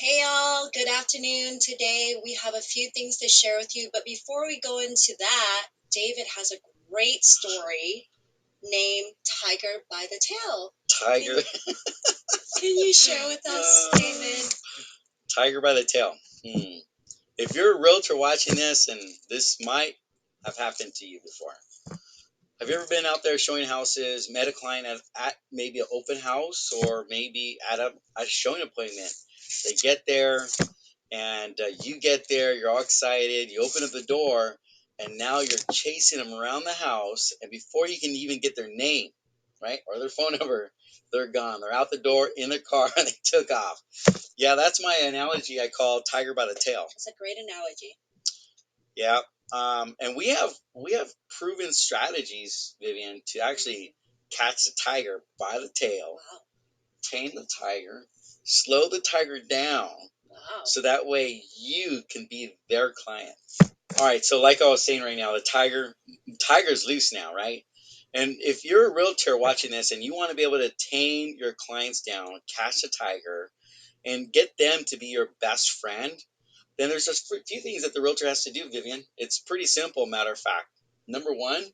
Hey all, good afternoon. Today we have a few things to share with you, but before we go into that, David has a great story named Tiger by the Tail. Tiger. Can you share with us, David? Tiger by the tail. If you're a realtor watching this, and this might have happened to you before, have you ever been out there showing houses, met a client at maybe an open house or maybe at a showing appointment? They get there, and you get there, you're all excited, you open up the door, and now you're chasing them around the house, and before you can even get their name, right, or their phone number, they're gone. They're out the door in their car, and they took off. Yeah, that's my analogy I call Tiger by the Tail. That's a great analogy. Yeah, and we have proven strategies, Vivian, to actually catch the tiger by the tail, Wow. tame the tiger, slow the tiger down, Wow. so that way you can be their client. All right, so like I was saying right now, the tiger's loose now, right? And if you're a realtor watching this and you want to be able to tame your clients down, catch the tiger, and get them to be your best friend, then there's just a few things that the realtor has to do, Vivian. It's pretty simple, matter of fact. Number one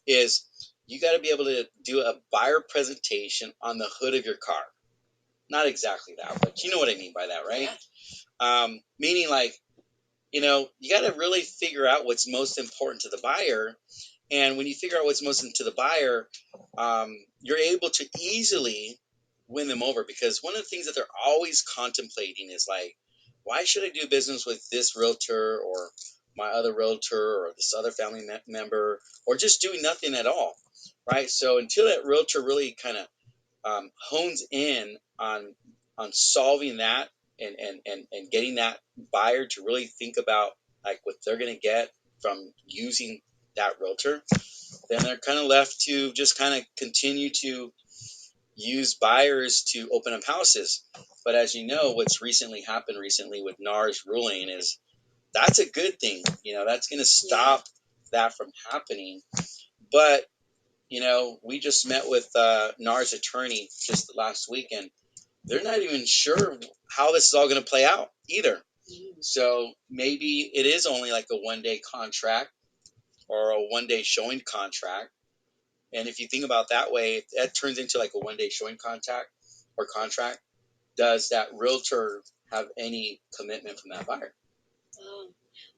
is you got to be able to do a buyer presentation on the hood of your car. Not exactly that, but you know what I mean by that, right? Yeah. Meaning like, you got to really figure out what's most important to the buyer. And when you figure out what's most important to the buyer, you're able to easily win them over, because one of the things that they're always contemplating is like, why should I do business with this realtor or my other realtor or this other family member, or just doing nothing at all, right? So until that realtor really kind of hones in on solving that and getting that buyer to really think about like what they're going to get from using that realtor, then they're kind of left to just kind of continue to use buyers to open up houses. But as you know, what's happened recently with NAR's ruling is that's a good thing. That's going to stop that from happening. But, we just met with NAR's attorney just last week, and they're not even sure how this is all going to play out either. So maybe it is only like a one-day contract or a one-day showing contract. And if you think about that way, that turns into like a one-day showing contract. Does that realtor have any commitment from that buyer?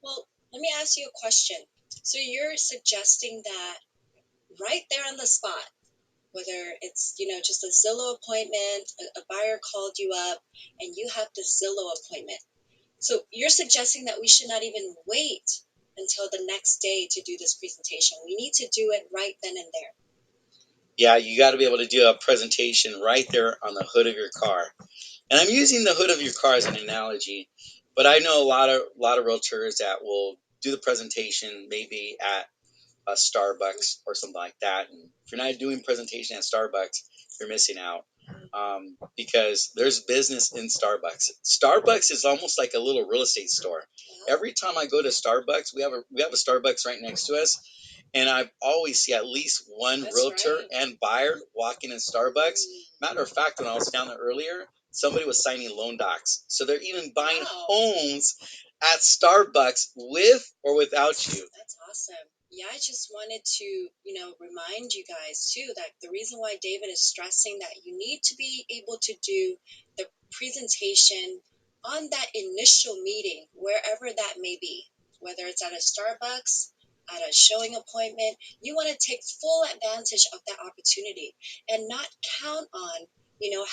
Well, let me ask you a question. So you're suggesting that right there on the spot, whether it's, just a Zillow appointment, a buyer called you up, and you have the Zillow appointment. So you're suggesting that we should not even wait until the next day to do this presentation. We need to do it right then and there. Yeah, you got to be able to do a presentation right there on the hood of your car. And I'm using the hood of your car as an analogy, but I know a lot of realtors that will do the presentation maybe at a Starbucks or something like that. And if you're not doing presentation at Starbucks, you're missing out, because there's business in Starbucks. Starbucks is almost like a little real estate store. Every time I go to Starbucks, we have a Starbucks right next to us, and I always see at least one realtor and buyer walking in Starbucks. Matter of fact, when I was down there earlier, somebody was signing loan docs. So they're even buying homes at Starbucks with or without you. That's awesome. Yeah, I just wanted to, remind you guys too that the reason why David is stressing that you need to be able to do the presentation on that initial meeting, wherever that may be, whether it's at a Starbucks, at a showing appointment, you want to take full advantage of that opportunity and not count on,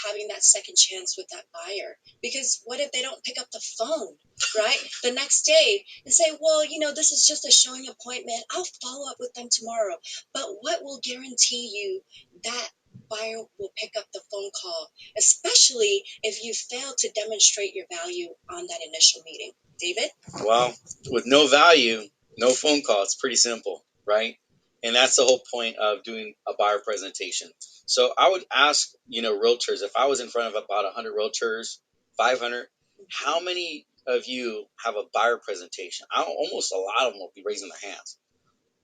having that second chance with that buyer. Because what if they don't pick up the phone, right? The next day and say, well, this is just a showing appointment. I'll follow up with them tomorrow. But what will guarantee you that buyer will pick up the phone call, especially if you fail to demonstrate your value on that initial meeting? David? Well, with no value, no phone call. It's pretty simple, right? And that's the whole point of doing a buyer presentation. So I would ask, realtors, if I was in front of about 100 realtors, 500, how many of you have a buyer presentation? Almost a lot of them will be raising their hands.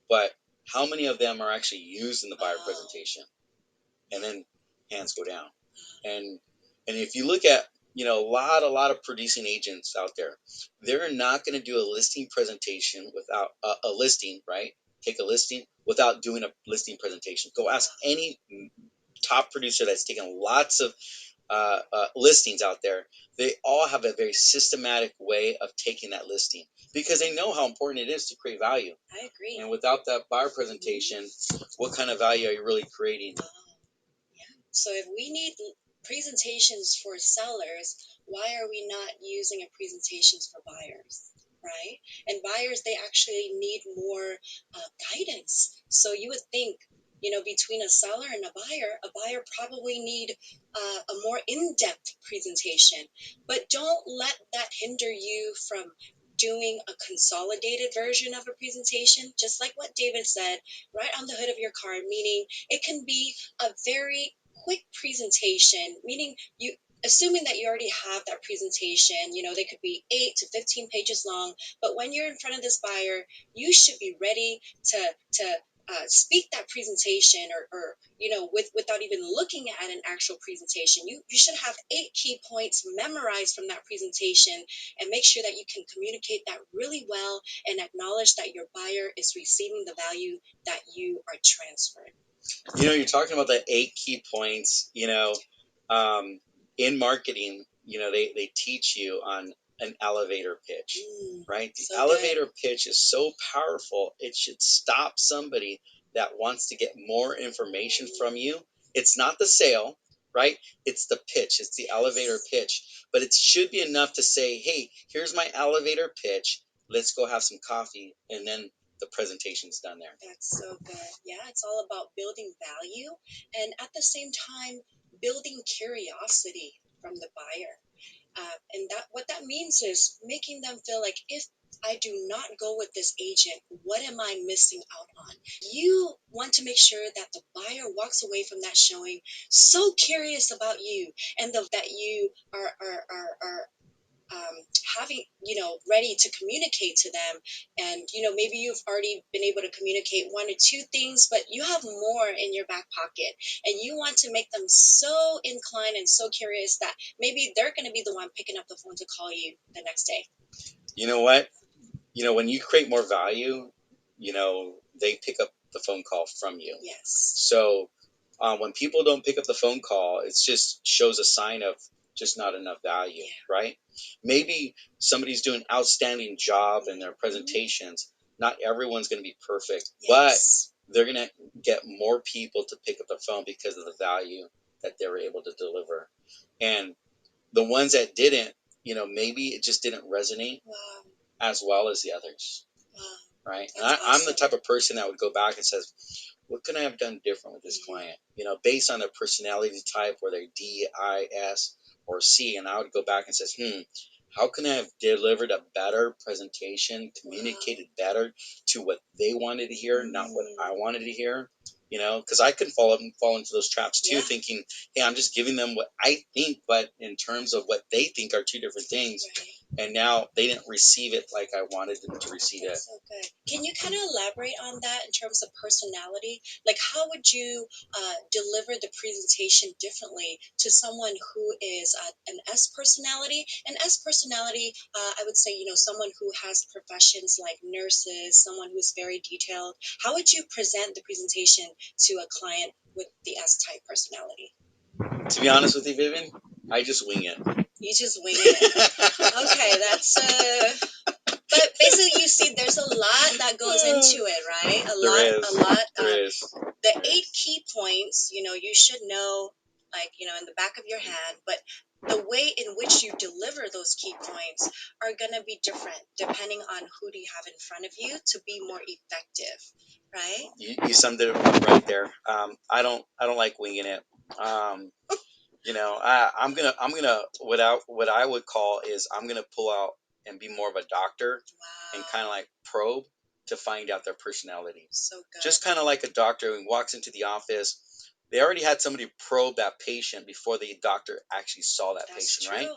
But how many of them are actually used in the buyer presentation? And then hands go down. And if you look at a lot of producing agents out there. They're not going to do a listing presentation without a listing, right? Take a listing without doing a listing presentation. Go ask any top producer that's taken lots of listings out there. They all have a very systematic way of taking that listing because they know how important it is to create value. I agree. And without that buyer presentation, what kind of value are you really creating? So if we need presentations for sellers, why are we not using a presentations for buyers, right? And buyers, they actually need more guidance. So you would think, between a seller and a buyer probably need a more in-depth presentation. But don't let that hinder you from doing a consolidated version of a presentation, just like what David said, right on the hood of your car, meaning it can be a very quick presentation, meaning you assuming that you already have that presentation, they could be 8 to 15 pages long, but when you're in front of this buyer, you should be ready to speak that presentation or without even looking at an actual presentation. You should have 8 key points memorized from that presentation and make sure that you can communicate that really well and acknowledge that your buyer is receiving the value that you are transferring. You're talking about the 8 key points, in marketing, they teach you on an elevator pitch, right? The elevator pitch is so powerful, it should stop somebody that wants to get more information from you. It's not the sale, right? It's the pitch, it's the elevator pitch. But it should be enough to say, hey, here's my elevator pitch. Let's go have some coffee, and then the presentation's done there. That's so good. Yeah, it's all about building value and at the same time building curiosity from the buyer. And what that means is making them feel like, if I do not go with this agent, what am I missing out on? You want to make sure that the buyer walks away from that showing so curious about you and that you are having, ready to communicate to them. And, maybe you've already been able to communicate 1 or 2 things, but you have more in your back pocket. And you want to make them so inclined and so curious that maybe they're going to be the one picking up the phone to call you the next day. You know what? When you create more value, they pick up the phone call from you. Yes. So when people don't pick up the phone call, it just shows a sign of just not enough value, right? Maybe somebody's doing an outstanding job in their presentations. Not everyone's going to be perfect, but they're going to get more people to pick up the phone because of the value that they were able to deliver. And the ones that didn't, maybe it just didn't resonate as well as the others, right? And I'm the type of person that would go back and says, what could I have done different with this client? Based on their personality type, whether they're D, I, S, or C. And I would go back and says, how can I have delivered a better presentation, communicated better to what they wanted to hear, not what I wanted to hear? Because I can fall into those traps too, thinking, hey, I'm just giving them what I think, but in terms of what they think are 2 different things. Right. And now they didn't receive it like I wanted them to receive it. So good. Can you kind of elaborate on that in terms of personality? Like, how would you deliver the presentation differently to someone who is an S personality? An S personality, I would say, someone who has professions like nurses, someone who's very detailed. How would you present the presentation to a client with the S-type personality? To be honest with you, Vivian, I just wing it. You just wing it. Okay, that's but basically, you see, there's a lot that goes into it, right? A lot. There is. The 8 key points, you should know, like, in the back of your hand. But the way in which you deliver those key points are going to be different depending on who do you have in front of you to be more effective, right? You summed it up right there. I don't like winging it. I'm gonna what I would call is I'm gonna pull out and be more of a doctor. Wow. And kind of like probe to find out their personality. So good. Just kind of like a doctor who walks into the office. They already had somebody probe that patient before the doctor actually saw that patient, true. Right?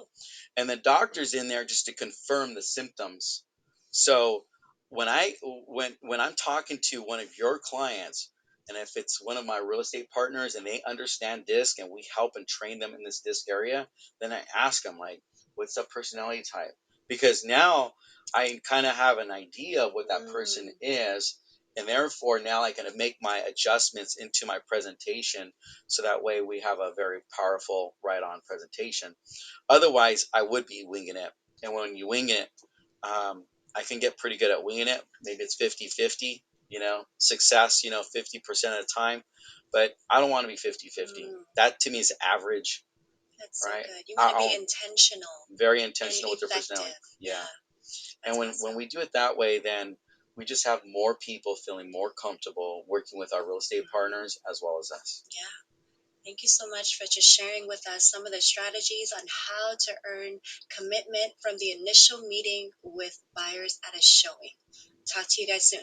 And the doctor's in there just to confirm the symptoms. So when I'm talking to one of your clients, And if it's one of my real estate partners and they understand DISC and we help and train them in this DISC area, then I ask them, like, what's the personality type? Because now I kind of have an idea of what that person is. And therefore, now I can make my adjustments into my presentation. So that way we have a very powerful right-on presentation. Otherwise, I would be winging it. And when you wing it, I can get pretty good at winging it. Maybe it's 50-50, success, 50% of the time. But I don't want to be 50-50. That to me is average. That's right? So good. You want to be intentional. Very intentional with effective. their personality. Yeah. And when we do it that way, then we just have more people feeling more comfortable working with our real estate partners as well as us. Yeah. Thank you so much for just sharing with us some of the strategies on how to earn commitment from the initial meeting with buyers at a showing. Talk to you guys soon.